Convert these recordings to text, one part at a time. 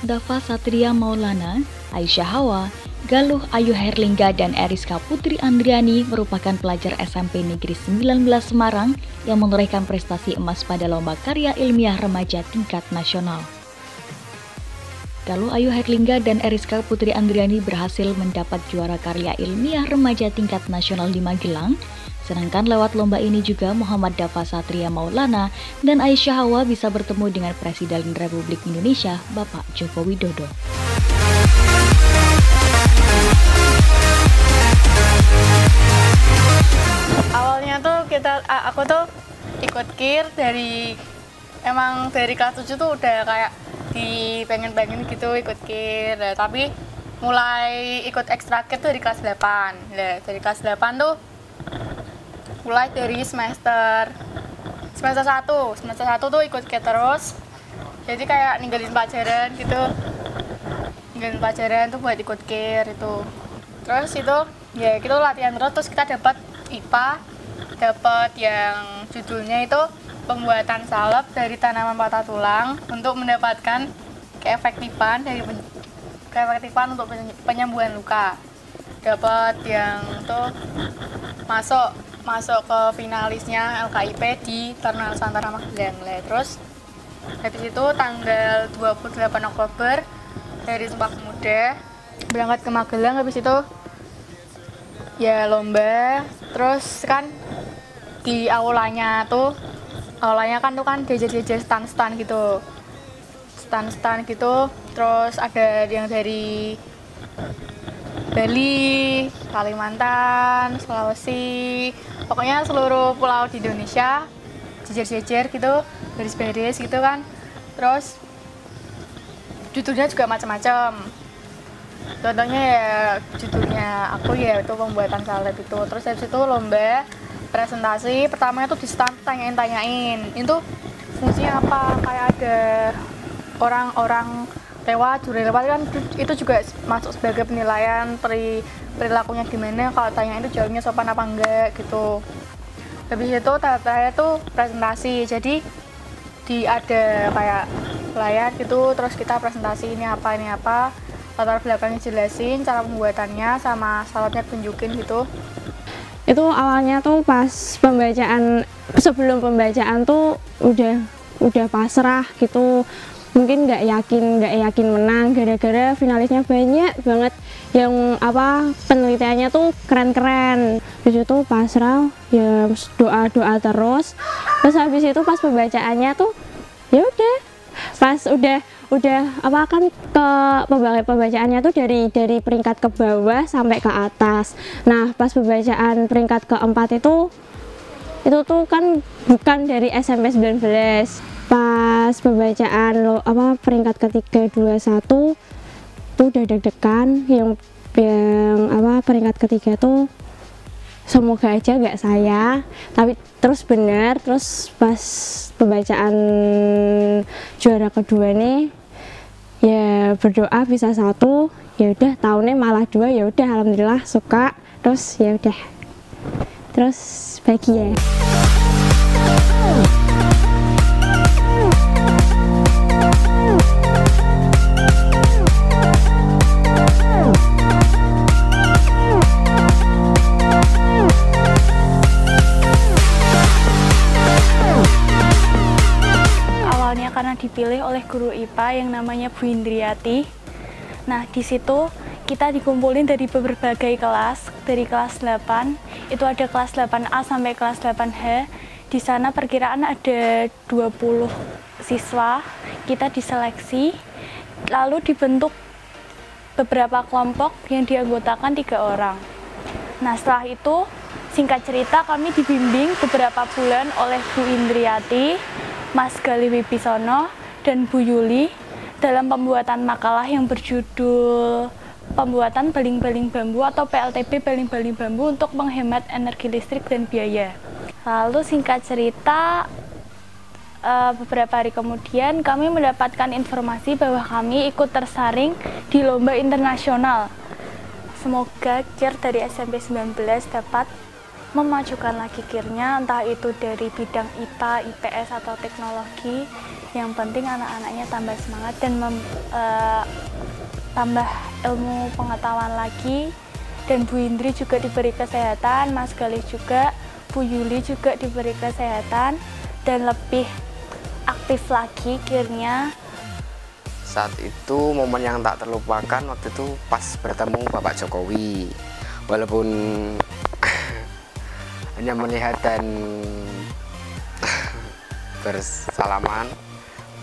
Dava Satria Maulana, Aisyah Hawa, Galuh Ayu Herlingga, dan Eriska Putri Andriani merupakan pelajar SMP Negeri 19 Semarang yang menorehkan prestasi emas pada Lomba Karya Ilmiah Remaja tingkat nasional. Galuh Ayu Herlingga dan Eriska Putri Andriani berhasil mendapat juara karya ilmiah remaja tingkat nasional di Magelang. Sedangkan lewat lomba ini juga Muhammad Dava Satria Maulana dan Aisyah Hawa bisa bertemu dengan Presiden Republik Indonesia, Bapak Joko Widodo. Awalnya tuh aku tuh ikut KIR dari kelas 7 tuh udah kayak pengen gitu ikut KIR. Nah, tapi mulai ikut ekstra KIR tuh dari kelas 8. Nah, dari kelas 8 tuh mulai dari semester 1. Semester 1 tuh ikut KIR terus. Jadi kayak ninggalin pelajaran gitu. Ninggalin pelajaran tuh buat ikut KIR itu. Terus itu ya kita latihan terus kita dapat IPA, dapat yang judulnya itu pembuatan salep dari tanaman patah tulang untuk mendapatkan keefektifan untuk penyembuhan luka. Dapat yang tuh masuk ke finalisnya LKIP di Taruna Nusantara Magelang. Terus habis itu tanggal 28 Oktober dari Sumpah Pemuda berangkat ke Magelang. Habis itu ya lomba, terus kan di aulanya kan diajar stand gitu, terus ada yang dari Bali, Kalimantan, Sulawesi, pokoknya seluruh pulau di Indonesia jejer-jejer gitu, baris-baris gitu kan. Terus judulnya juga macam-macam. Contohnya ya judulnya aku ya itu pembuatan salep itu. Terus habis itu lomba presentasi pertamanya tuh di stand tanyain itu fungsinya apa, kayak ada orang-orang juri lewat kan itu juga masuk sebagai penilaian perilakunya gimana, kalau tanya itu jawabnya sopan apa enggak gitu. Habis itu tahap terakhir tuh presentasi, jadi ada kayak layar gitu, terus kita presentasi ini apa, latar belakangnya jelasin, cara pembuatannya sama salepnya tunjukin gitu. Itu awalnya tuh pas pembacaan, sebelum pembacaan tuh udah pasrah gitu, mungkin nggak yakin menang gara-gara finalisnya banyak banget yang penelitiannya tuh keren-keren. Habis itu pasrah ya, doa terus habis itu pas pembacaannya tuh ya udah, pas udah kan ke pembacaannya tuh dari peringkat ke bawah sampai ke atas. Nah pas pembacaan peringkat keempat itu tuh kan bukan dari SMP 19. Pas pembacaan peringkat ketiga 21 tuh udah deg-degan, yang peringkat ketiga tuh semoga aja nggak saya, tapi terus bener. Terus pas pembacaan juara kedua nih ya berdoa bisa 1, ya udah tahunnya malah 2, ya udah alhamdulillah suka. Terus ya udah, terus bahagia. Karena dipilih oleh guru IPA yang namanya Bu Indriati. Nah, di situ kita dikumpulin dari berbagai kelas, dari kelas 8, itu ada kelas 8A sampai kelas 8H. Di sana perkiraan ada 20 siswa. Kita diseleksi, lalu dibentuk beberapa kelompok yang dianggotakan 3 orang. Nah, setelah itu, singkat cerita kami dibimbing beberapa bulan oleh Bu Indriati, Mas Gali Wibisono, dan Bu Yuli dalam pembuatan makalah yang berjudul Pembuatan Baling-Baling Bambu atau PLTB Baling-Baling Bambu untuk menghemat energi listrik dan biaya. Lalu singkat cerita, beberapa hari kemudian kami mendapatkan informasi bahwa kami ikut tersaring di lomba internasional. Semoga KIR dari SMP 19 dapat memajukan lagi KIR-nya, entah itu dari bidang IPA, IPS, atau teknologi, Yang penting anak-anaknya tambah semangat dan tambah ilmu pengetahuan lagi. Dan Bu Indri juga diberi kesehatan, Mas Galih juga, Bu Yuli juga diberi kesehatan dan lebih aktif lagi akhirnya. Saat itu momen yang tak terlupakan waktu itu pas bertemu Bapak Jokowi. Walaupun hanya melihat dan bersalaman,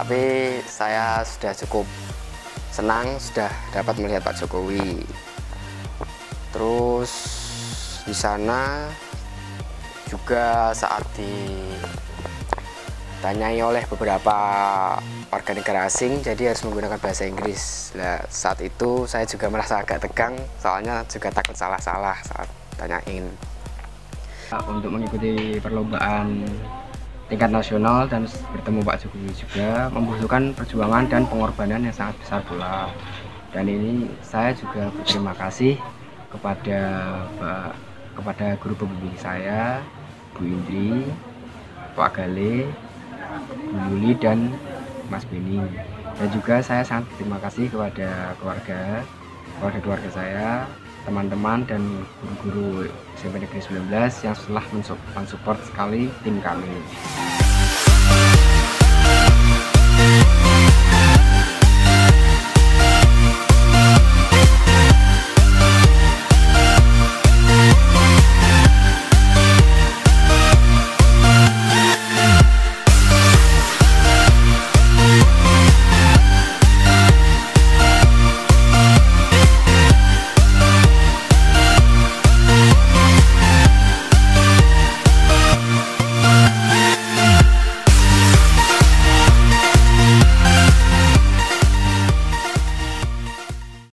tapi saya sudah cukup senang sudah dapat melihat Pak Jokowi. Terus di sana juga saat ditanyai oleh beberapa warga negara asing, jadi harus menggunakan bahasa Inggris. Nah, saat itu saya juga merasa agak tegang, soalnya juga takut salah-salah saat tanyain. Untuk mengikuti perlombaan tingkat nasional dan bertemu Pak Jokowi juga membutuhkan perjuangan dan pengorbanan yang sangat besar pula. Dan ini saya juga berterima kasih kepada guru pembimbing saya, Bu Indri, Pak Galih, Bu Yuli, dan Mas Beni. Dan juga saya sangat berterima kasih kepada keluarga saya, teman-teman dan guru-guru SMP Negeri 19 yang telah mensupport sekali tim kami.